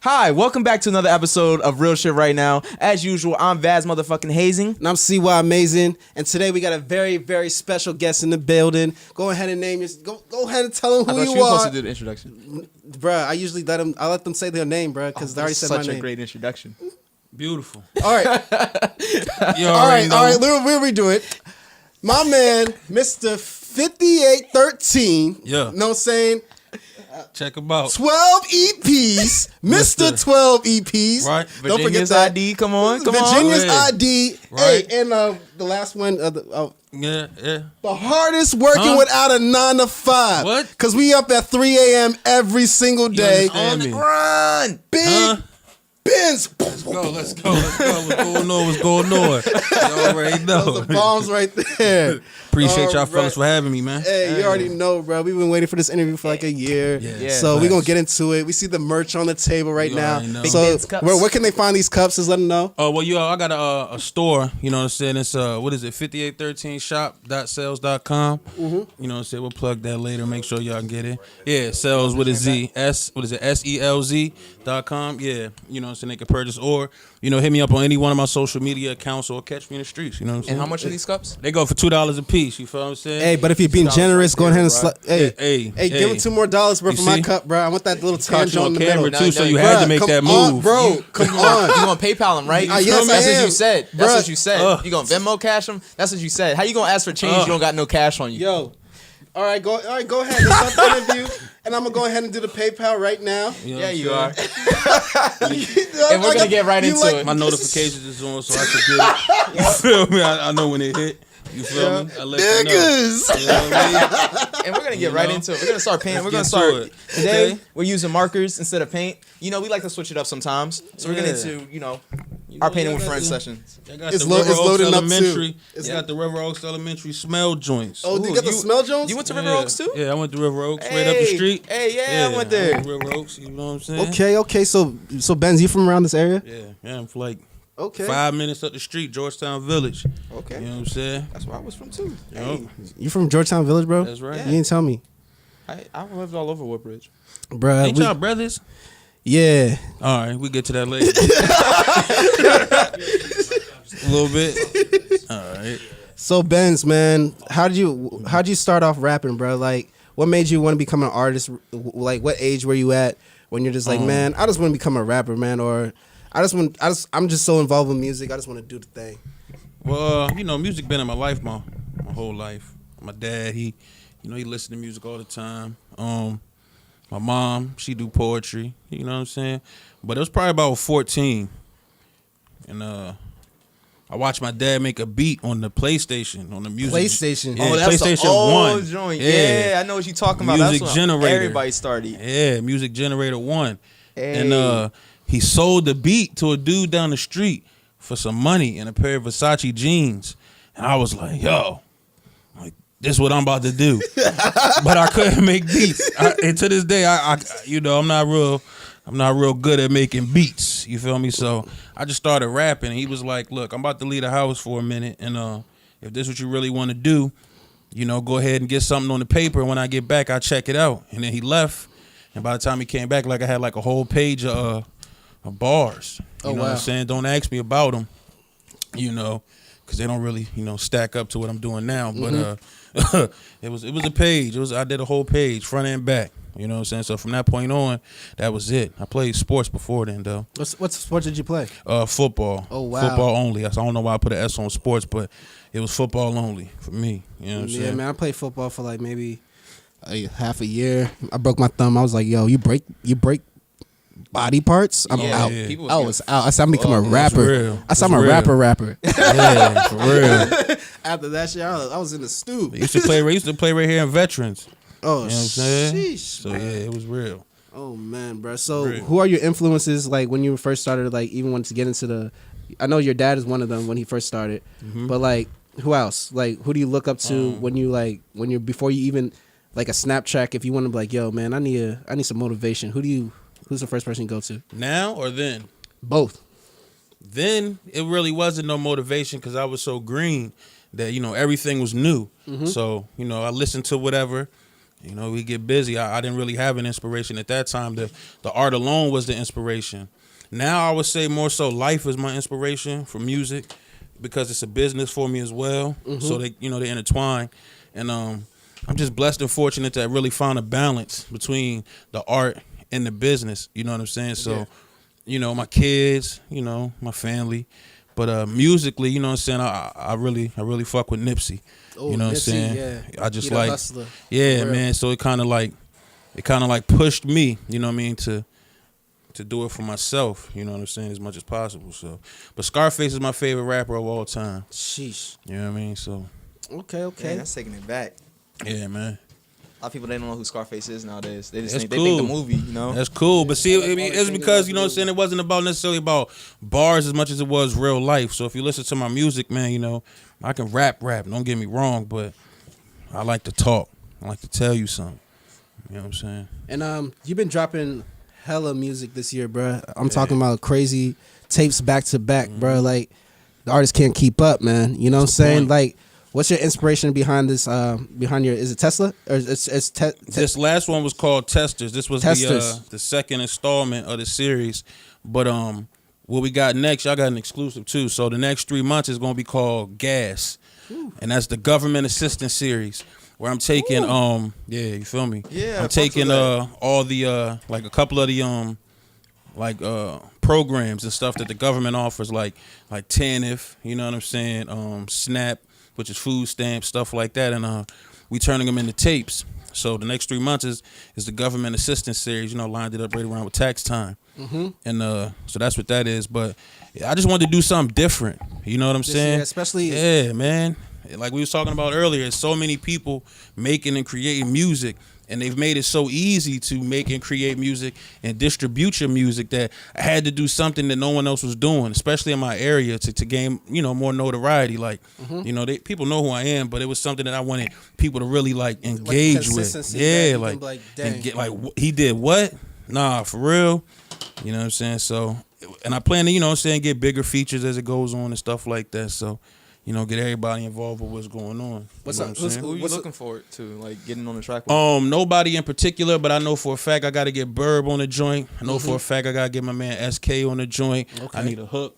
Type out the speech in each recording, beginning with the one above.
Hi, welcome back to another episode of Real Shit Right Now. As usual, I'm Vaz motherfucking Hazing. And I'm CY Amazing. And today we got a very, very special guest in the building. Go ahead and name your... Go ahead and tell them who you are. I thought you were supposed to do the introduction. Bruh, I usually let them say their name, bruh, because they already said my name. Such a great introduction. Beautiful. All right. All right. We'll redo it. My man, Mr. 5813. Yeah. Know what I'm saying? Check him out. 12 EPs. Mr. 12 EPs. Right. Don't forget Virginia's that. ID. Come on. Virginia's Yeah. ID. Right. Hey, and the last one, Yeah. the hardest working without a 9 to 5. What? Because we up at 3 a.m. every single day. understand me? Run. Big Benz. Let's go. What's going on? You already know. Those are bombs right there. Appreciate y'all All fellas right. for having me, man. Hey, you already know, bro. We've been waiting for this interview for like a year. Yeah. So we're Facts. going to get into it. We see the merch on the table right You now. already know. Big So Benz cups. where can they find these cups? Just let them know. Oh, well, I got a store, you know what I'm saying? It's, 5813shop.sales.com. You know what I'm saying? We'll plug that later. Make sure y'all can get it. Yeah, sales with a Z. SELZ.com. Yeah, you know what I'm saying? They can purchase or, hit me up on any one of my social media accounts or catch me in the streets, you know what I'm saying? And how much are these cups? They go for $2 a piece, you feel what I'm saying? Hey, but if you're being generous, go ahead and Hey, give him $2 more, bro, You for my see? cup, bro. I want that little Caught you tangent on in the camera middle. too, No, so no, you bruh, had to make that move. Bro, come on. You gonna PayPal them, right? Yes, That's I what am. you said. That's Bruh. what you said. You gonna Venmo cash them? That's what you said. How you gonna ask for change? You don't got no cash on you. Yo. All right, go ahead. Let's start the interview. And I'm going to go ahead and do the PayPal right now. Yeah, you are. And And we're gonna get right into it. My notifications is on, so I can get it. You feel me? I know when it hit. You feel me? I let you know. Niggas. You know what I mean? And we're gonna get right into it. We're gonna start painting. We're gonna Let's start get to it. today. Okay. We're using markers instead of paint. We like to switch it up sometimes. So we're gonna Yeah. do our painting with friends sessions. I got It's the lo- River it's Oaks loading up, too. Elementary. It's- I got the River Oaks Elementary smell joints. Oh, you got the smell Jones? You went to River Oaks too? Yeah, I went to River Oaks, right up the street. Hey, yeah, I went there. River Oaks, you know what I'm saying? Okay. So Benz, you from around this area? Yeah, I'm for like Okay. 5 minutes up the street, Georgetown Village. Okay. You know what I'm saying? That's where I was from too. Yup. You from Georgetown Village, bro? That's right. You didn't tell me. I lived all over Woodbridge. Bruh, Ain't y'all brothers? yeah. All right, we get to that later. A little bit. All right. So Benz, man, how'd you start off rapping, bro? Like, what made you want to become an artist? Like, what age were you at when you're just like, man, I just want to become a rapper, man, or I'm just so involved with music, I just want to do the thing. Well, music been in my life my whole life. My dad, he listened to music all the time. My mom, she do poetry. You know what I'm saying? But it was probably about 14, and I watched my dad make a beat on the PlayStation, on the music. PlayStation. Yeah, Oh, that's PlayStation the old 1. joint. Yeah, I know what you're talking about. Music That's when generator. everybody started. Yeah, Music Generator 1. Hey. And he sold the beat to a dude down the street for some money and a pair of Versace jeans. And I was like, yo, this is what I'm about to do. But I couldn't make beats. And to this day, I'm not real good at making beats. You feel me? So I just started rapping. And he was like, look, I'm about to leave the house for a minute. And if this is what you really want to do, go ahead and get something on the paper. And when I get back, I'll check it out. And then he left. And by the time he came back, I had a whole page of bars. You know what I'm saying? Don't ask me about them, because they don't really, stack up to what I'm doing now. But it was a page. I did a whole page, front and back. You know what I'm saying? So from that point on, that was it. I played sports before then, though. What sport did you play? Football. Oh, wow. Football only. I don't know why I put an S on sports, but it was football only for me. You know what I'm Yeah, saying? man, I played football for like maybe half a year. I broke my thumb. I was like, yo, you break body parts? I'm out. Yeah. People I was out. I said I'm becoming a That's rapper. real. I said I'm That's a real. rapper. Yeah, for real. After that shit, I was in the stew. I used to play right here in Veterans. Oh, You know what I'm saying? sheesh. So yeah, it was real. Oh man, bro. So Real. who are your influences? Like when you first started, like even wanted to get into the. I know your dad is one of them when he first started, but like who else? Like who do you look up to when you're before you even like a Snapchat? If you want to be like, yo, man, I need some motivation. Who's the first person you go to? Now or then? Both. Then it really wasn't no motivation because I was so green that everything was new. So I listened to whatever, You know, we get busy. I didn't really have an inspiration at that time. The art alone was the inspiration. Now I would say more so life is my inspiration for music because it's a business for me as well. So they intertwine. And I'm just blessed and fortunate to really find a balance between the art and the business. You know what I'm saying? So, you know, my kids, you know, my family. But musically, you know what I'm saying, I really fuck with Nipsey. Oh, you know Nipsey, what I'm saying? yeah. I just He the like hustler. yeah, For real. man. So it kinda like pushed me, you know what I mean, to do it for myself, you know what I'm saying, as much as possible. So but Scarface is my favorite rapper of all time. Sheesh. You know what I mean? So Okay. Man, that's taking it back. yeah, man. A lot of people, they don't know who Scarface is nowadays. They just That's think they think the cool. movie, you know. That's cool. But see, I like it's thinking because, about you know what I'm saying, it wasn't about necessarily about bars as much as it was real life. So if you listen to my music, man, you know, I can rap, don't get me wrong, but I like to talk. I like to tell you something. You know what I'm saying? And you've been dropping hella music this year, bruh. I'm talking about crazy tapes back to back, bruh. Like the artists can't keep up, man. You know what I'm saying? point. Like, what's your inspiration behind this? Behind your, is it Tesla or it's This last one was called Testers. This was Testers. the second installment of the series. But what we got next, y'all got an exclusive too. So the next 3 months is gonna be called Gas. And that's the government assistance series. Where I'm taking you feel me? Yeah, I'm taking all the like a couple of the programs and stuff that the government offers, like TANF, you know what I'm saying, SNAP, which is food stamps, stuff like that, and we turning them into tapes. So the next 3 months is the government assistance series, you know, lined it up right around with tax time. And so that's what that is. But I just wanted to do something different. You know what I'm saying? year, especially- yeah, man. Like we was talking about earlier, so many people making and creating music, and they've made it so easy to make and create music and distribute your music that I had to do something that no one else was doing, especially in my area, to gain, you know, more notoriety. Like, you know, people know who I am, but it was something that I wanted people to really like engage with. consistency, Yeah, man. like, Dang. and get, like he did what? Nah, for real. You know what I'm saying? So, and I plan to, you know what I'm saying, get bigger features as it goes on and stuff like that. So, you know, get everybody involved with what's going on. What's You know up? what I'm saying? Who are you What's looking forward to, like, getting on the track with? Nobody in particular, but I know for a fact I got to get Burb on the joint. I know for a fact I got to get my man SK on the joint. Okay. I need a hook.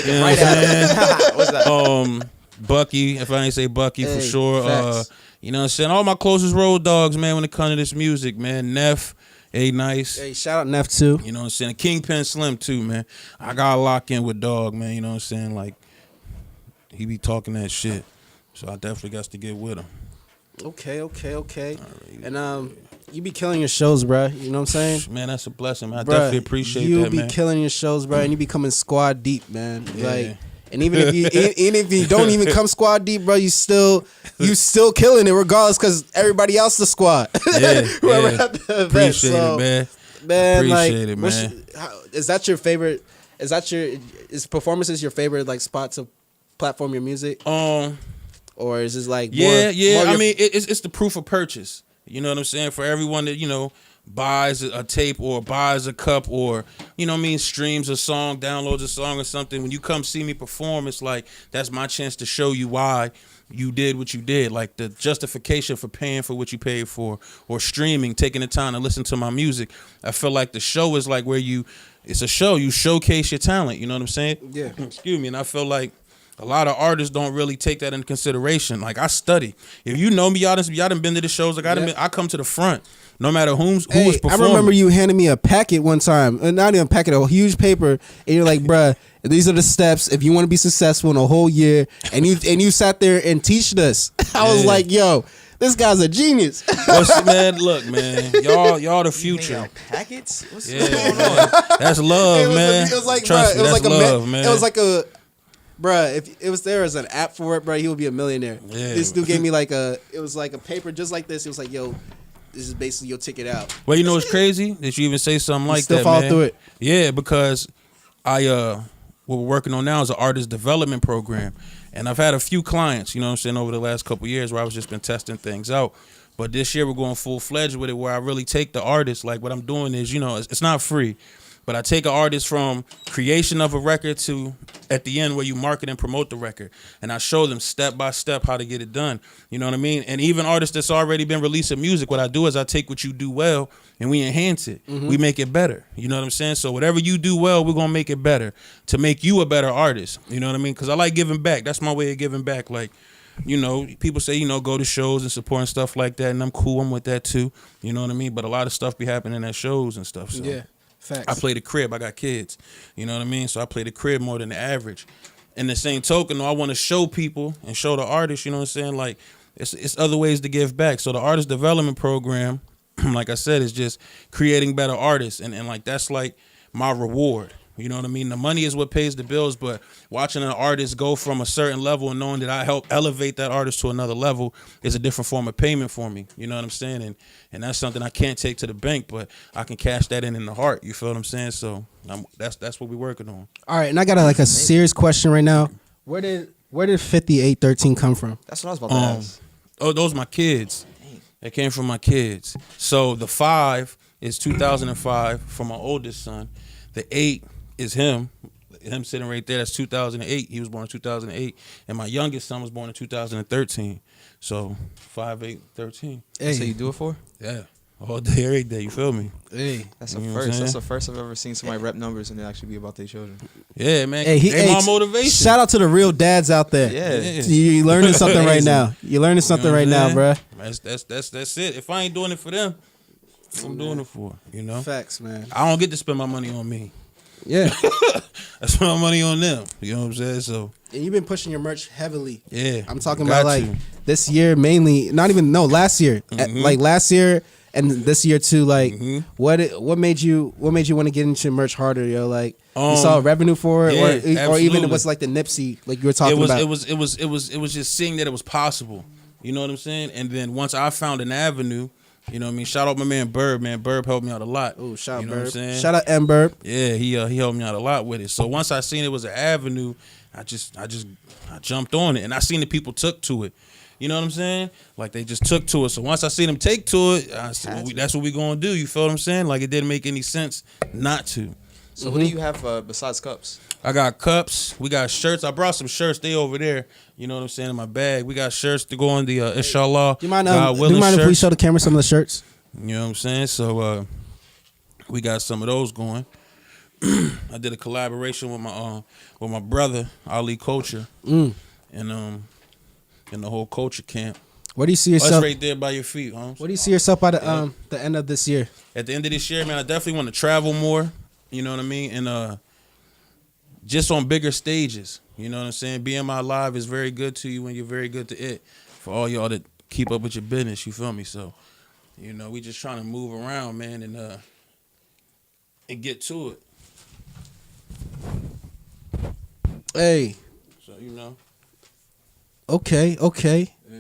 Right at What's that? Bucky, if I ain't say Bucky for Hey, sure. facts. You know what I'm saying? All my closest road dogs, man, when it comes to this music, man. Neff, A-Nice. Hey, shout out Neff too. You know what I'm saying? Kingpin Slim too, man. I got to lock in with Dog, man. You know what I'm saying? Like, he be talking that shit. So I definitely got to get with him. Okay. And you be killing your shows, bruh. You know what I'm saying? Man, that's a blessing, man. I Bruh, definitely appreciate you that, be man. killing your shows, bro, and you be coming squad deep, man. Yeah. Like, and even if you don't even come squad deep, bro, you still killing it regardless, because everybody else the squad. Yeah, Whoever yeah. had the event. Appreciate So, it, man. Man, Appreciate like, it, man. is that your favorite? Is performances your favorite like spot to platform your music, or is this like more I your- mean, it's the proof of purchase. You know what I'm saying? For everyone that, you know, buys a tape or buys a cup or, you know what I mean, streams a song, downloads a song or something, when you come see me perform, it's like, that's my chance to show you why you did what you did. Like the justification for paying for what you paid for, or streaming, taking the time to listen to my music. I feel like the show is like where it's a show, you showcase your talent. You know what I'm saying? Yeah. Excuse me. And I feel like a lot of artists don't really take that into consideration. Like, I study. If you know me, y'all done been to the shows. Like, I come to the front, no matter who is Hey, I performing. remember you handed me a packet one time, not even a packet, a huge paper, and you're like, bruh, these are the steps if you want to be successful in a whole year, and you sat there and teached us. I was Yeah. like, yo, this guy's a genius. Well, see, man, look, man, y'all the You hang future. out packets? What's Yeah, going on? man. That's love, man. It was like, Trust bruh, me, it was that's like love, man. It was like a, bruh, if it was there as an app for it, bruh, he would be a millionaire. Yeah. This dude gave me it was like a paper just like this. It was like, yo, this is basically your ticket out. Well, you know what's crazy? That you even say something like still that, follow man. through it. Yeah, because what we're working on now is an artist development program. And I've had a few clients, you know what I'm saying, over the last couple of years where I was just been testing things out. But this year we're going full-fledged with it, where I really take the artist. Like, what I'm doing is, you know, it's not free, but I take an artist from creation of a record to at the end where you market and promote the record, and I show them step by step how to get it done. You know what I mean? And even artists that's already been releasing music, what I do is I take what you do well and we enhance it. We make it better. You know what I'm saying? So whatever you do well, we're gonna make it better to make you a better artist. You know what I mean? Because I like giving back. That's my way of giving back. Like, you know, people say, you know, go to shows and support and stuff like that, and I'm cool. I'm with that too. You know what I mean? But a lot of stuff be happening at shows and stuff. So. Yeah. Facts. I play the crib. I got kids. You know what I mean? So I play the crib more than the average. In the same token, though, I want to show people and show the artists, you know what I'm saying? Like, it's other ways to give back. So the artist development program, like I said, is just creating better artists. And like, that's like my reward. You know what I mean? The money is what pays the bills, but watching an artist go from a certain level and knowing that I help elevate that artist to another level is a different form of payment for me. You know what I'm saying? And that's something I can't take to the bank, but I can cash that in the heart. You feel what I'm saying? So that's what we're working on. All right, and I got a serious question right now. Where did 5813 come from? That's what I was about to ask. Oh, those are my kids. They came from my kids. So the 5 is 2005 for my oldest son. The 8 is him sitting right there. That's 2008. He was born in 2008, and my youngest son was born in 2013. So 5, 8, 13. Hey. So you do it for? Yeah, all day, every day. You feel me? Hey, that's a first. That's the first I've ever seen somebody rep numbers and it actually be about their children. Yeah, man. Hey, my motivation. Shout out to the real dads out there. Yeah. You learning something right now. You're learning something right now, bruh. That's it. If I ain't doing it for them, I'm doing it for, you know. Facts, man. I don't get to spend my money on me. Yeah. I spend my money on them. You know what I'm saying? So. And you've been pushing your merch heavily. Yeah. I'm talking about like this year mainly. Last year. Like last year and this year too. Like what made you want to get into merch harder, yo? Like you saw revenue for it, or even it was like the Nipsey, like you were talking about. It was just seeing that it was possible. You know what I'm saying? And then once I found an avenue. You know what I mean? Shout out my man Burb. Man, Burb helped me out a lot. Oh, shout out you know Burb. What I'm saying? Shout out M Burb. Yeah, he helped me out a lot with it. So once I seen it was an avenue, I jumped on it, and I seen the people took to it. You know what I'm saying? Like they just took to it. So once I seen them take to it, I said, that's what we gonna do. You feel what I'm saying? Like it didn't make any sense not to. So what do you have besides cups? I got cups. We got shirts. I brought some shirts. They over there. You know what I'm saying? In my bag. We got shirts to go on the Inshallah. Do you mind if we show the camera some of the shirts? You know what I'm saying? So we got some of those going. I did a collaboration with my brother Ali Culture, and the whole culture camp. Where do you see yourself? That's right there by your feet, Holmes. Where do you see yourself by the end of this year? At the end of this year, man, I definitely want to travel more. You know what I mean? And just on bigger stages. You know what I'm saying? Being my live is very good to you when you're very good to it. For all y'all that keep up with your business, you feel me? So. You know, we just trying to move around, man, and get to it. Hey. So, you know. Okay. Yeah.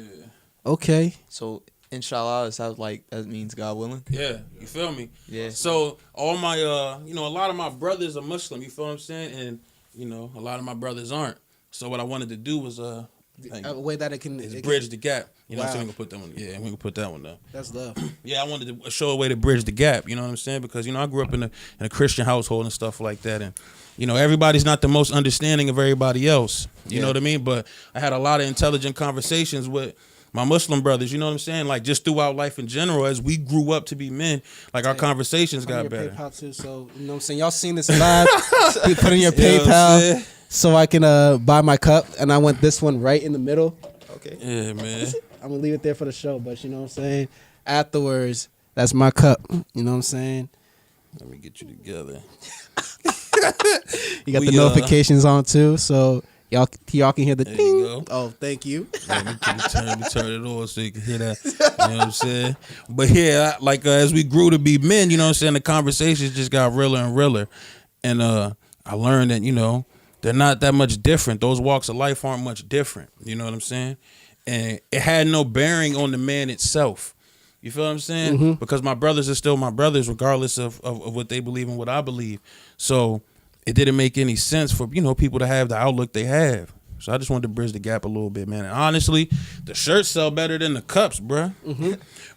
Okay. So, inshallah, is that like, that means God willing? Yeah, you feel me? Yeah. So, all my, you know, a lot of my brothers are Muslim, you feel what I'm saying? And, you know, a lot of my brothers aren't. So, what I wanted to do was, a way that it can bridge the gap. You know wow. what I'm saying? We can put that one. Yeah, we can put that one down. That's love. Yeah, I wanted to show a way to bridge the gap. You know what I'm saying? Because you know I grew up in a Christian household and stuff like that, and you know everybody's not the most understanding of everybody else. You know what I mean? But I had a lot of intelligent conversations with my Muslim brothers. You know what I'm saying? Like just throughout life in general, as we grew up to be men, like our conversations got better. PayPal too, so you know what I'm saying? Y'all seen this live? Put in your PayPal so I can buy my cup, and I want this one right in the middle. Okay. Yeah, man. I'm gonna leave it there for the show, but you know what I'm saying? Afterwards, that's my cup. You know what I'm saying? Let me get you together. You got the notifications on too, so y'all can hear the there ding. You go. Oh, thank you. Let me turn it on so you can hear that. You know what I'm saying? But yeah, like as we grew to be men, you know what I'm saying, the conversations just got realer and realer. And I learned that, you know, they're not that much different. Those walks of life aren't much different. You know what I'm saying? And it had no bearing on the man itself. You feel what I'm saying? Mm-hmm. Because my brothers are still my brothers, regardless of what they believe and what I believe. So it didn't make any sense for, you know, people to have the outlook they have. So I just wanted to bridge the gap a little bit, man. And honestly, the shirts sell better than the cups, bruh.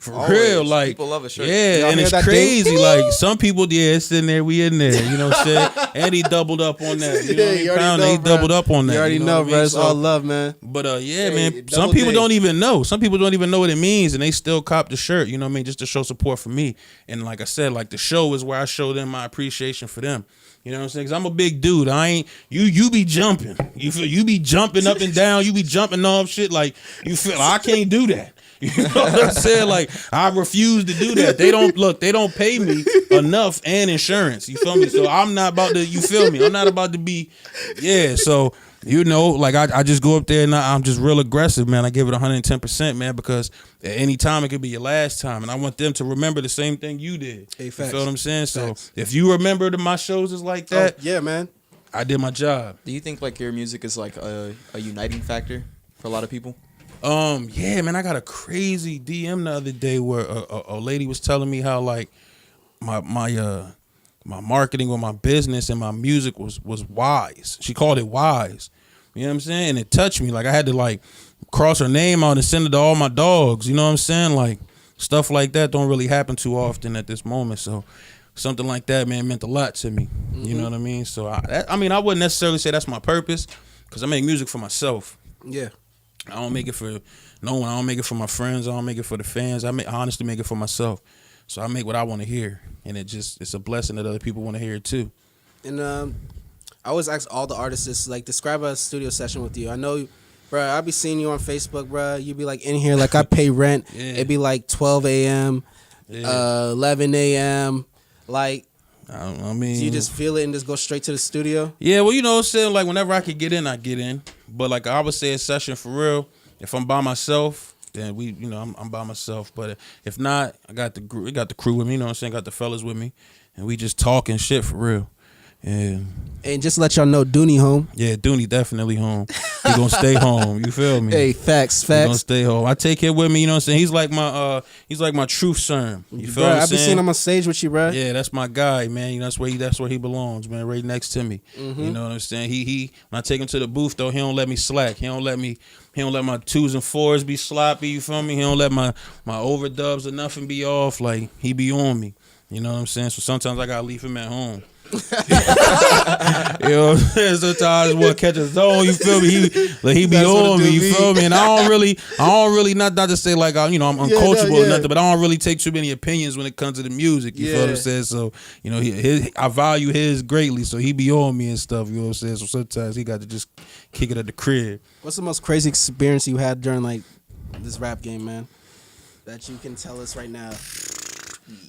For Always. real, like People love a shirt. yeah, Y'all and hear it's that crazy. ding? Like some people, it's in there, we in there. You know what I'm saying? And he doubled up on that. You know what I mean? you already Pound, know, he doubled up on that. You already know, what I bro. mean? It's all love, man. But Hey, man, double some people ding. don't even know. Some people don't even know what it means, and they still cop the shirt. You know what I mean? Just to show support for me. And like I said, like the show is where I show them my appreciation for them. You know what I'm saying? Because I'm a big dude. I ain't you be jumping. You feel you be jumping up and down. You be jumping off shit like you feel. I can't do that. You know what I'm saying? Like I refuse to do that. They don't pay me enough and insurance. You feel me? So I'm not about to. You feel me? I'm not about to be. Yeah. So. You know, like I just go up there and I'm just real aggressive, man. I give it 110%, man, because at any time it could be your last time, and I want them to remember the same thing you did. Hey, you facts. feel what I'm saying? Facts. So if you remember that my shows is like that, Yeah, man. I did my job. Do you think like your music is like a uniting factor for a lot of people? Yeah, man. I got a crazy DM the other day where a lady was telling me how like my marketing or my business and my music was wise. She called it wise. You know what I'm saying? And it touched me. Like I had to like cross her name out and send it to all my dogs. You know what I'm saying? Like stuff like that don't really happen too often at this moment. So something like that, man, meant a lot to me. You know what I mean? So I mean, I wouldn't necessarily say that's my purpose because I make music for myself. Yeah. I don't make it for no one. I don't make it for my friends. I don't make it for the fans. I honestly make it for myself. So I make what I want to hear, and it's a blessing that other people want to hear it too. And I always ask all the artists, like, describe a studio session with you. I know, bro, I be seeing you on Facebook, bro. You be like in here, like I pay rent. Yeah. It be like 12 a.m., Yeah. 11 a.m. Like, I mean, do you just feel it and just go straight to the studio? yeah, well, you know what I'm saying? Like, whenever I could get in, I get in. But, like, I would say a session for real. If I'm by myself, then I'm by myself. But if not, I got the crew with me, you know what I'm saying? Got the fellas with me. And we just talking shit for real. And just let y'all know, Dooney home. yeah, Dooney definitely home. He gonna stay home. You feel me? Hey, facts. He gonna stay home. I take him with me, you know what I'm saying? He's like my truth serum. You feel Bro, what I'm I be saying? seeing him on stage with you, bro. Yeah, that's my guy, man. You know, that's where he belongs, man. Right next to me. You know what I'm saying? He when I take him to the booth though, he don't let me slack. He don't let my 2s and 4s be sloppy. You feel me? He don't let my overdubs or nothing be off. Like he be on me. You know what I'm saying? So sometimes I gotta leave him at home. You know what I'm saying? Sometimes I just want to catch a zone. You feel me? He be That's what on it me. do You be. feel me? And I don't really not to say like I'm uncoachable or nothing, but I don't really take too many opinions when it comes to the music. You feel what I'm saying? So you know, I value his greatly. So he be on me and stuff. You know what I'm saying? So sometimes he got to just kick it at the crib. What's the most crazy experience you had during like this rap game, man? That you can tell us right now.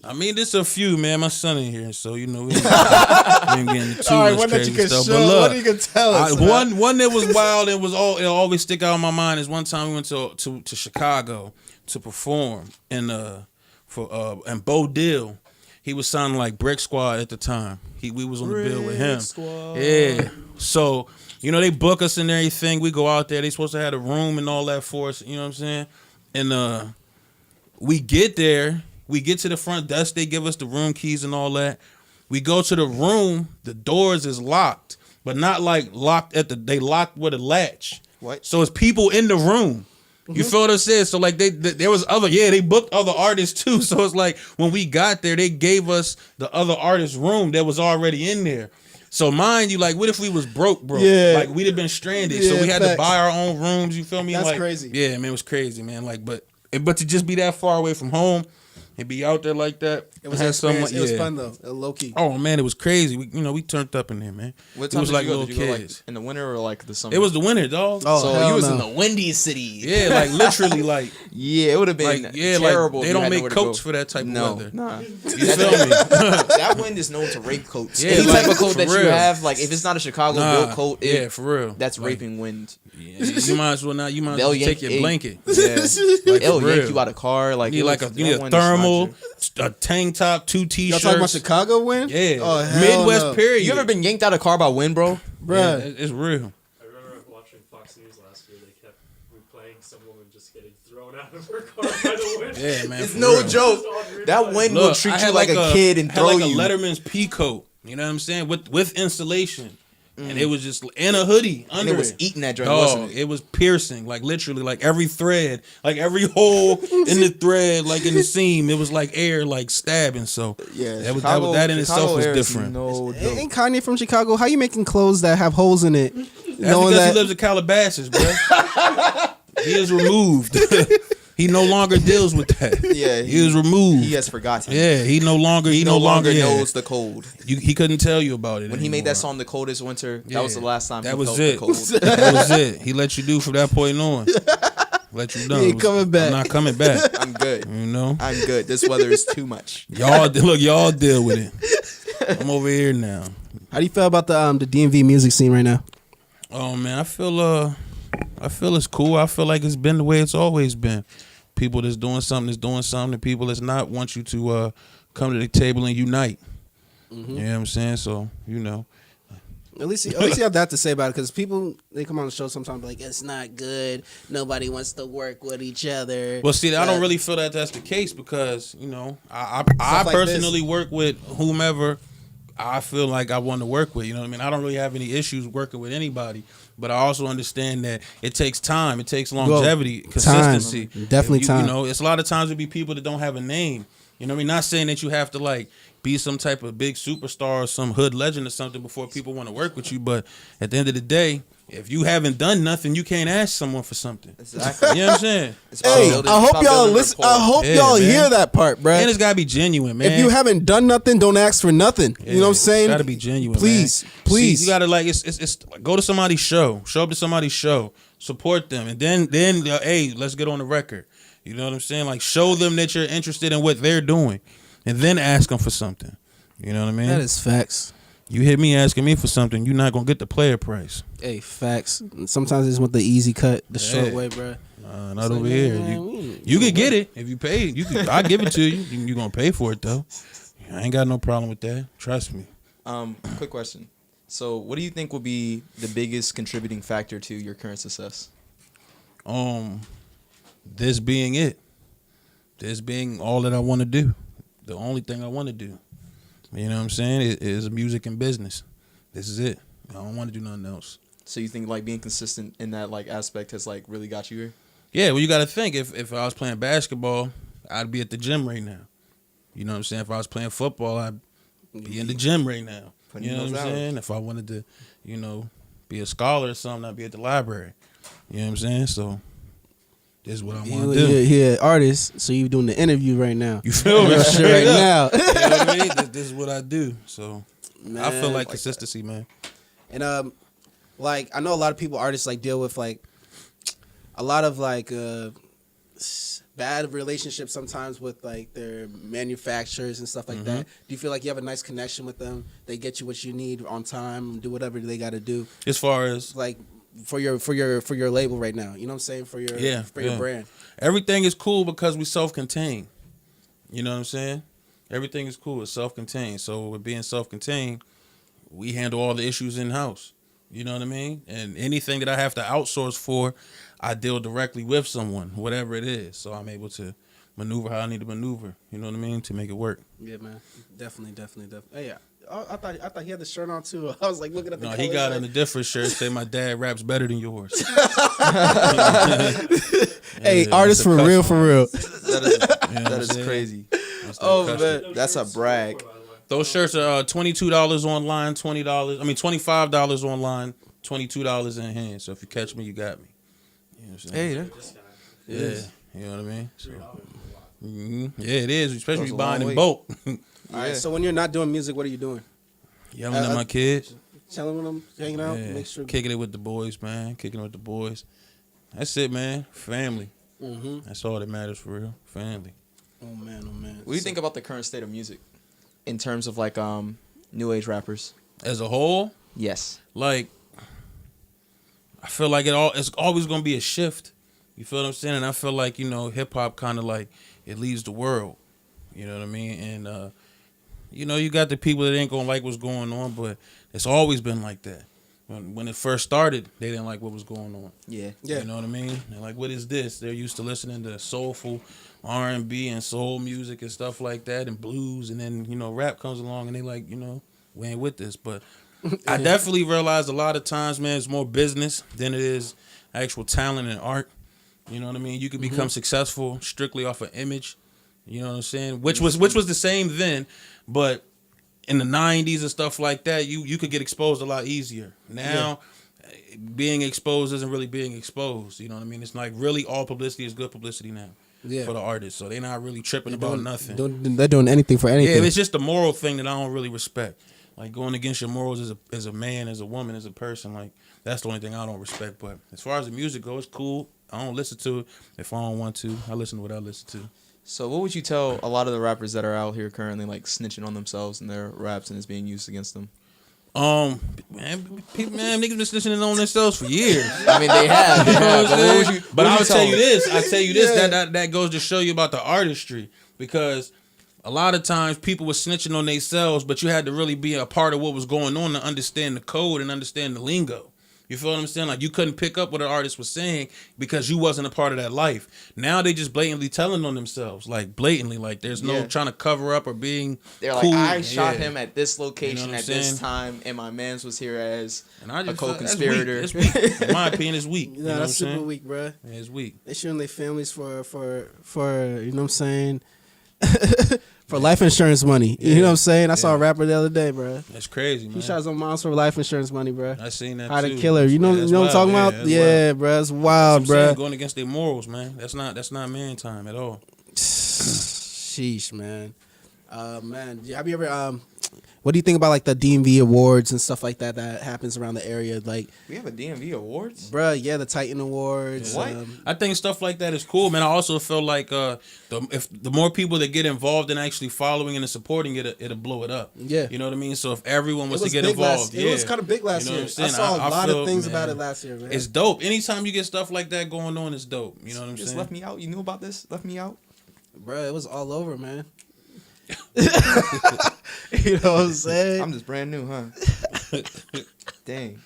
I mean, there's a few, man. My son in here, so you know we ain't getting too much crazy stuff. But look, you can tell us. one that was wild and it always stick out in my mind is one time we went to Chicago to perform and Bo Dill, he was sounding like Brick Squad at the time. We was on the bill with him. Squad. Yeah. So, you know, they book us and everything. We go out there. They supposed to have a room and all that for us. You know what I'm saying? And we get there. We get to the front desk. They give us the room keys and all that. We go to the room. The doors is locked, but not like locked they locked with a latch. What? So it's people in the room. You feel what I'm saying? So like there was they booked other artists too. So it's like when we got there, they gave us the other artist's room that was already in there. So mind you, like, what if we was broke? Yeah. Like we'd have been stranded. Yeah, so we had facts. to buy our own rooms. You feel me? That's like, crazy. Yeah, man, it was crazy, man. Like, but to just be that far away from home and be out there like that, It was an experience. It was fun though. Low key. Oh man, it was crazy. We turned up in there, man. What It time was did like you go? little Did you go, like, kids. in the winter or like the summer? It was the winter, dog. Oh, so hell you was no. in the windy city. Yeah, like literally, like Yeah, it would have been like yeah, terrible. like if they you had don't make nowhere to coats go. for that type of No, weather. nah. You feel me? That wind is known to rape coats. Yeah, Any like, type of coat for that you real. have, like if it's not a Chicago built coat, yeah, for real. that's Like, raping wind. Yeah, you might as well not. You might as They'll well take yank- your blanket. Yeah, Like, it'll for yank real. you out of car. Like You need like that you need a wind is not thermal, good. a tank top, 2 Y'all t-shirts. talking about Chicago wind? Yeah, Oh, hell Midwest no. period. You ever been yanked out of car by wind, bro? Yeah, Bruh. it's real. I remember watching Fox News last year. They kept replaying some woman just getting thrown out of her car by the wind. Yeah, man. It's for no real. joke. That wind will Look, treat I you had like a kid and I throw had like you. a Letterman's pea coat. You know what I'm saying? With insulation. and it was just in a hoodie under And it was eating that joint, Dog, wasn't it? it was piercing, like literally, like every thread, like every hole in the thread, like in the seam, it was like air, like stabbing. So that in itself was different. Ain't Kanye from Chicago? How you making clothes that have holes in it? That's because he lives in Calabasas, bro. He is removed. He no longer deals with that. Yeah, he was removed. He has forgotten. Yeah, he no longer knows the cold. He couldn't tell you about it when he made that song, "The Coldest Winter." That was the last time. That he was felt it. The cold. That was it. He let you do from that point on. Let you know. He ain't coming back. I'm not coming back. I'm good. You know, I'm good. This weather is too much. Y'all deal with it. I'm over here now. How do you feel about the DMV music scene right now? Oh man, I feel it's cool. I feel like it's been the way it's always been. People that's doing something and people that's not want you to come to the table and unite. Mm-hmm. You know what I'm saying? So, you know. At least you have that to say about it, because people, they come on the show sometimes like, it's not good. Nobody wants to work with each other. Well, see, I don't really feel that that's the case because, you know, I like personally work with whomever I feel like I want to work with. You know what I mean? I don't really have any issues working with anybody. But I also understand that it takes time. It takes longevity, consistency. Definitely time. You know, it's a lot of times it be people that don't have a name. You know what I mean? Not saying that you have to like be some type of big superstar or some hood legend or something before people want to work with you. But at the end of the day, if you haven't done nothing, you can't ask someone for something. Exactly. You know what I'm saying? Hey, I hope y'all listen. I hope y'all hear that part, bro. And it's gotta be genuine, man. If you haven't done nothing, don't ask for nothing. Yeah, you know what I'm saying? It's gotta be genuine, please, man. Please. See, you gotta like it's go to somebody's show, show up to somebody's show, support them, and then hey, let's get on the record. You know what I'm saying? Like show them that you're interested in what they're doing, and then ask them for something. You know what I mean? That is facts. You hit me asking me for something, you're not gonna get the player price. Hey, facts. Sometimes they just want the easy cut, the short way, bro. Not over here. You could get it if you pay. I'll give it to you. You're gonna pay for it though. I ain't got no problem with that. Trust me. Quick question. So, what do you think will be the biggest contributing factor to your current success? This being it. This being all that I want to do. The only thing I want to do. You know what I'm saying? It is music and business. This is it. I don't want to do nothing else. So you think like being consistent in that like aspect has like really got you here? Yeah, well you got to think if I was playing basketball, I'd be at the gym right now. You know what I'm saying? If I was playing football, I'd be in the gym right now. You know what I'm saying? If I wanted to, you know, be a scholar or something, I'd be at the library. You know what I'm saying? So this is what I want to do. You're an artist, so you're doing the interview right now. You feel me? Shit right now. You know what I mean? This is what I do. So Man, I feel like consistency, man. And like I know a lot of people, artists, like deal with like a lot of like bad relationships sometimes with like their manufacturers and stuff like that. Do you feel like you have a nice connection with them? They get you what you need on time, do whatever they got to do. As far as like for your label right now, you know what I'm saying? For your your brand. Everything is cool because we self-contained. You know what I'm saying? Everything is cool. It's self-contained. So with being self-contained, we handle all the issues in-house. You know what I mean? And anything that I have to outsource for, I deal directly with someone, whatever it is. So I'm able to maneuver how I need to maneuver. You know what I mean? To make it work. Yeah, man. Definitely. Hey, yeah. I thought he had the shirt on too. I was like looking at the colors. He got on a different shirt. Say my dad raps better than yours. Hey, artist for real. That is crazy. Man, that's a brag. Those shirts are $22 online, $25 online, $22 in hand. So if you catch me, you got me. You know what I'm saying? Yeah, you know what I mean. So, yeah, it is, especially if you're buying in bulk. All right, so when you're not doing music, what are you doing? Yelling at my kids. Chilling with them, hanging out, Yeah. make sure. Kicking it with the boys, man. Kicking it with the boys. That's it, man. Family. Mm-hmm. That's all that matters for real. Family. Oh man. What do you think about the current state of music in terms of like new age rappers? As a whole, Yes. like, I feel like it's always gonna be a shift. You feel what I'm saying? And I feel like, you know, hip hop kind of like it leads the world. You know what I mean? And you know, you got the people that ain't gonna like what's going on, but it's always been like that. When it first started, they didn't like what was going on. Yeah. Yeah. You know what I mean? And like, what is this? They're used to listening to soulful R&B and soul music and stuff like that and blues, and then, you know, rap comes along and they like, you know, we ain't with this. But I definitely realized a lot of times, man, it's more business than it is actual talent and art. You know what I mean? You could become successful strictly off of image. You know what I'm saying? Which was the same then, but in the 90s and stuff like that, you could get exposed a lot easier. Now, being exposed isn't really being exposed. You know what I mean? It's like really all publicity is good publicity now for the artists. So they're not really tripping about nothing. They're doing anything for anything. Yeah, it's just the moral thing that I don't really respect. Like going against your morals as a man, as a woman, as a person. Like that's the only thing I don't respect. But as far as the music goes, it's cool. I don't listen to it if I don't want to. I listen to what I listen to. So what would you tell a lot of the rappers that are out here currently like snitching on themselves and their raps and it's being used against them? Man, niggas been snitching on themselves for years. I mean, they have. You know what I'm saying? But I I'll tell you this. That goes to show you about the artistry, because a lot of times people were snitching on themselves, but you had to really be a part of what was going on to understand the code and understand the lingo. You feel what I'm saying? Like you couldn't pick up what an artist was saying because you wasn't a part of that life. Now they just blatantly telling on themselves, like blatantly, like there's no trying to cover up or being. They're cool. like, I shot him at this location what at I'm this saying? time, and my man's was here as And I a just co-conspirator. It's weak. In my opinion, it's weak. You know what I'm that's super saying? weak, bro. Yeah, it's weak. They shooting their families for you know what I'm saying? For life insurance money. You know what I'm saying? I saw a rapper the other day, bro. That's crazy, man. He shot his own moms for life insurance money, bro. I seen that How too. to kill her. You know, That's you know what I'm talking wild. about? That's Yeah, wild. bro. It's wild, That's what I'm saying, bro. going against their morals, man. That's not man time at all. Sheesh, man. Man, have you ever what do you think about like the DMV awards and stuff like that that happens around the area? Like, We have a DMV awards? bruh, yeah, the Titan Awards. What? I think stuff like that is cool, man. I also feel like the more people that get involved in actually following and supporting it, it'll blow it up. Yeah. You know what I mean? So if everyone was, It was to get big involved, It was kind of big last You know year. what I'm I saying? saw a I lot feel, of things man, about it last year, man. It's dope. Anytime you get stuff like that going on, it's dope. You know what I'm Just saying? left me out. You knew about this? Left me out? Bruh, it was all over, man. You know what I'm saying? I'm just brand new, huh? Dang.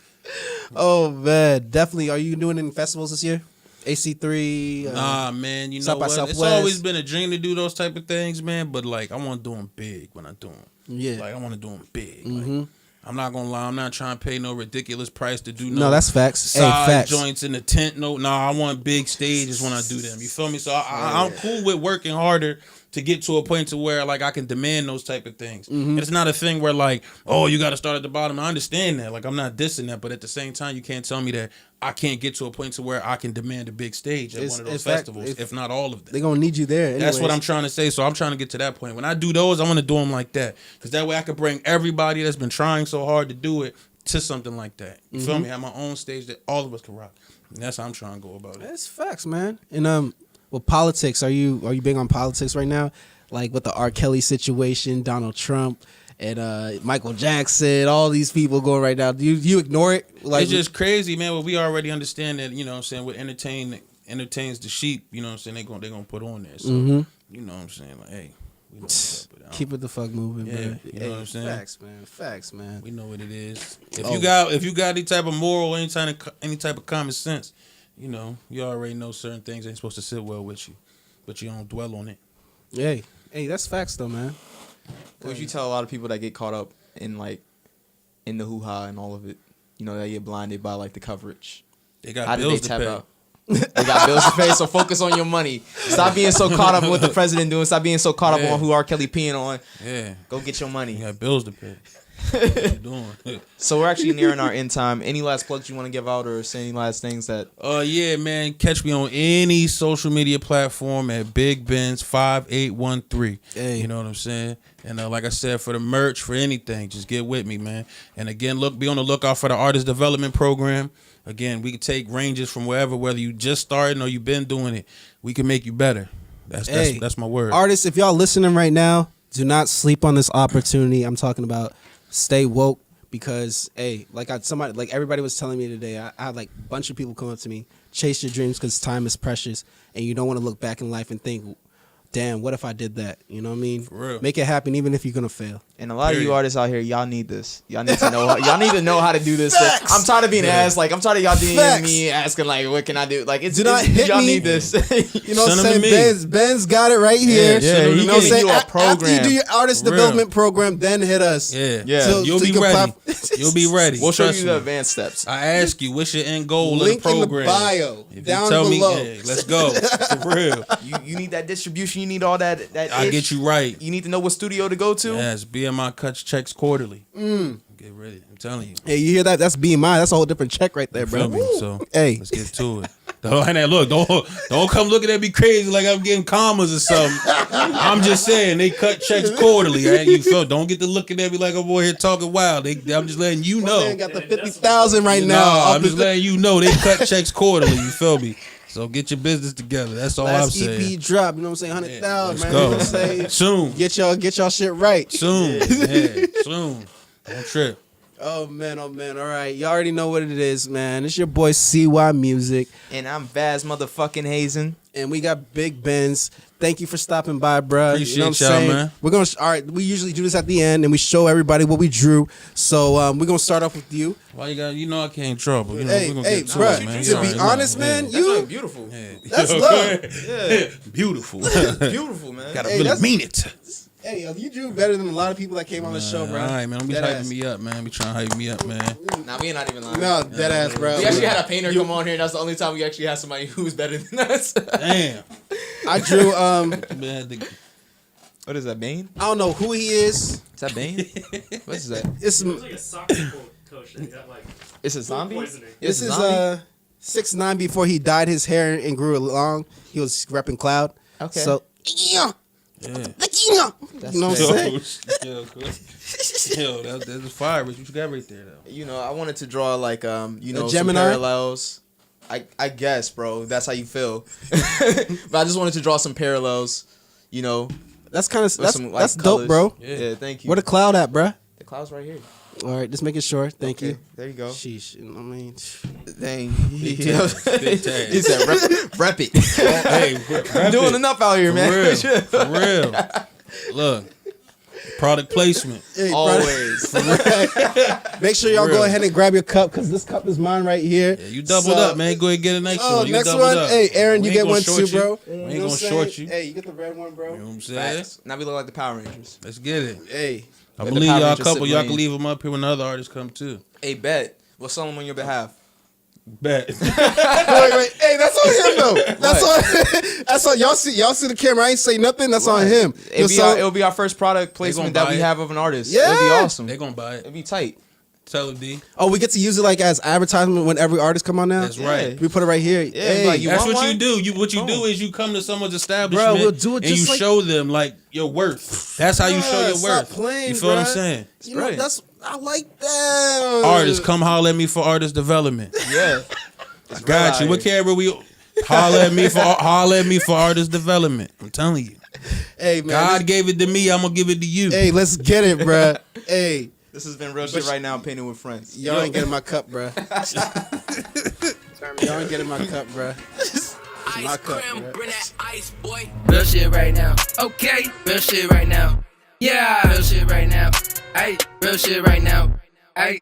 Oh man, definitely. Are you doing any festivals this year? AC3. Nah, man. You know South by what? It's Southwest. always been a dream to do those type of things, man. But like, I want to do them big when I do them. Yeah. Like, I want to do them big. Mhm. Like, I'm not gonna lie. I'm not trying to pay no ridiculous price to do No, that's facts. side Hey, facts. joints in the tent. No, I want big stages when I do them. You feel me? So I'm cool with working harder to get to a point to where like I can demand those type of things. Mm-hmm. And it's not a thing where like, oh, you got to start at the bottom. I understand that. Like I'm not dissing that, but at the same time, you can't tell me that I can't get to a point to where I can demand a big stage at It's- one of those in fact, festivals, if- if not all of them. They're gonna need you there. That's what anyways. I'm trying to say. So I'm trying to get to that point. When I do those, I want to do them like that. Because that way I could bring everybody that's been trying so hard to do it to something like that. You feel me? Have my own stage that all of us can rock. And that's how I'm trying to go about it. That's facts, man. And well, politics. Are you big on politics right now? Like with the R. Kelly situation, Donald Trump, and Michael Jackson, all these people going right now. Do you ignore it? Like, It's just crazy, man. But we already understand that, you know what I'm saying, what entertains the sheep, you know what I'm saying, they're gonna put on there. So, you know what I'm saying? Like, hey, we know what's up with that. keep it the fuck moving, Yeah, man. you know what I'm saying? Facts, man. Facts, man. We know what it is. If Oh. you got any type of moral, any type of common sense, you know, you already know certain things ain't supposed to sit well with you, but you don't dwell on it. Hey, that's facts though, man. What would you tell a lot of people that get caught up in like in the hoo-ha and all of it? You know, they get blinded by like the coverage. They got How did they bills to tap pay. out? They got bills to pay, so focus on your money. Stop being so caught up in what the president doing. Stop being so caught up Yeah. on who R. Kelly peeing on. Yeah, Go get your you money. got bills to pay. What you doing? So we're actually nearing our end time. Any last plugs you want to give out or say any last things that Yeah, man. Catch me on any social media platform at Big Benz 5813. Hey. You know what I'm saying? And like I said, for the merch, for anything, just get with me, man. And again, be on the lookout for the artist development program. Again, we can take ranges from wherever, whether you just starting or you've been doing it. We can make you better. That's my word. Artists, if y'all listening right now, do not sleep on this opportunity. I'm talking about stay woke because, hey, like everybody was telling me today, I had like a bunch of people come up to me, chase your dreams because time is precious and you don't want to look back in life and think damn, what if I did that? You know what I mean? For real. Make it happen, even if you're gonna fail. And a lot of you Period. artists out here, y'all need this. Y'all need to know. Y'all need to know how to do this. Facts. I'm tired of being asked. Like, I'm tired of y'all DMing Facts. me asking like, what can I do? Like, it's Do not hit y'all me. need this. You know what Send I'm them saying? to me. Ben's got it right here. Yeah, you he know what I'm giving saying? you a After you program. do your artist For real. development program, then hit us. Yeah. Yeah. So- You'll so be you can ready. pop- You'll be ready. We'll show Trust you the me. advanced steps. I ask you, what's your end goal Link of the in the program? bio, If down you tell below. me, hey, let's go. For real. You need that distribution. You need all that. I itch. get you right. You need to know what studio to go to. Yes, BMI cuts checks quarterly. Get ready. I'm telling you. Hey, you hear that? That's BMI. That's a whole different check right there, Feel bro. me? So Hey. let's get to it. Look, don't come looking at me crazy like I'm getting commas or something. I'm just saying they cut checks quarterly. Right? You feel? Don't get to looking at me like I'm over here talking wild. I'm just letting you My know. man got the 50,000 right now. Nah, off I'm his just letting you know they cut checks quarterly. You feel me? So get your business together. That's all I'm last saying. EP drop. You know what I'm saying? 100,000, Let's man. go. You know what I'm saying? Soon. Get y'all shit right. Soon. Yeah, soon. Don't trip. Oh man. All right. You already know what it is, man. It's your boy CY Music. And I'm Vaz motherfucking Hazen. And we got Big Benz. Thank you for stopping by, bruh. Appreciate you know what I'm y'all, saying? man. We're gonna all right. We usually do this at the end, and we show everybody what we drew. So we're gonna start off with you. Why you got? You know I can't trouble. You know, Hey, we're gonna hey, get to bruh. it, man. To You be already know. honest, man, That's you really beautiful. Yeah. that's love. Yeah. Beautiful. Beautiful, man. Gotta Hey, really that's- mean it. Hey, you drew better than a lot of people that came on the show, All bro. right, man. Don't be Dead hyping ass. me up, man. Be trying to hype me up, man. Nah, we ain't not even lying. No, dead ass, bro. We actually had a painter come on here, and that's the only time we actually had somebody who's better than us. Damn. I drew. Man, What is that, Bane? I don't know who he is. Is that Bane? What is that? It's It was like a soccer coach that got like It's a zombie? poisoning. This It's a is zombie? 6ix9ine before he dyed his hair and grew it long. He was repping Cloud. Okay. So yeah. yeah. You know what I'm Yo, saying? Yo, that's fire. What you got right there, though? You know, I wanted to draw like some Gemini? parallels. I guess, bro, that's how you feel. But I just wanted to draw some parallels. You know, That's kind of with that's some, like, that's colors. dope, bro. Yeah, thank you. Where the Cloud at, bruh? The cloud's right here. All right, just making sure. Thank Okay, you. There you go. Sheesh. You know what I mean, Dang. Big tag. He said, rep it. Hey, I'm doing enough out here, for man. real. For real. Look, product placement. hey, Always. make sure y'all For real. go ahead and grab your cup because this cup is mine right here. Yeah, you doubled So- up, man. Go ahead and get a next Oh, one. You next doubled one. up. Hey, Aaron, We you ain't get gonna one short too, you. bro. We You ain't know gonna what I'm short saying? you. Hey, you get the red one, bro. You know what I'm saying? Facts. Now we look like the Power Rangers. Let's get it. Hey, I Let believe the Power y'all a Rangers couple. sit Y'all lane. can leave them up here when the other artists come too. Hey, bet. We'll sell them on your behalf. Bet. wait. Hey, that's on him though. That's on. That's on. Y'all see the camera. I ain't say nothing. That's on him. It'll be our first product placement that buy we it. have of an artist. Yeah. It'll be awesome. They gonna buy it. It'll be tight. Tell it, D. Oh, we get to use it like as advertisement when every artist come on now. That's right. We put it right here. Yeah, Hey, like, you That's want what one? you do. What you do Boom. is you come to someone's establishment Bro, we'll do it and you just like- show them like your worth. That's how you show your Stop worth. playing, You feel what I'm bruh. saying? you know, right. that's I like that. Artists, come holler at me for artist development. Yeah. I got you. out What here. camera we holler at me for artist development. I'm telling you. Hey man, God gave it to me. I'm gonna give it to you. hey, let's get it, bruh. Hey, This has been real shit right now. Painting with friends. y'all ain't getting my cup, bruh. Y'all ain't getting my cup, bruh. My Ice cup, cream, bruh. bring that ice, boy. Real shit right now. Okay, real shit right now. Yeah, real shit right now. Ay, real shit right now. Ay,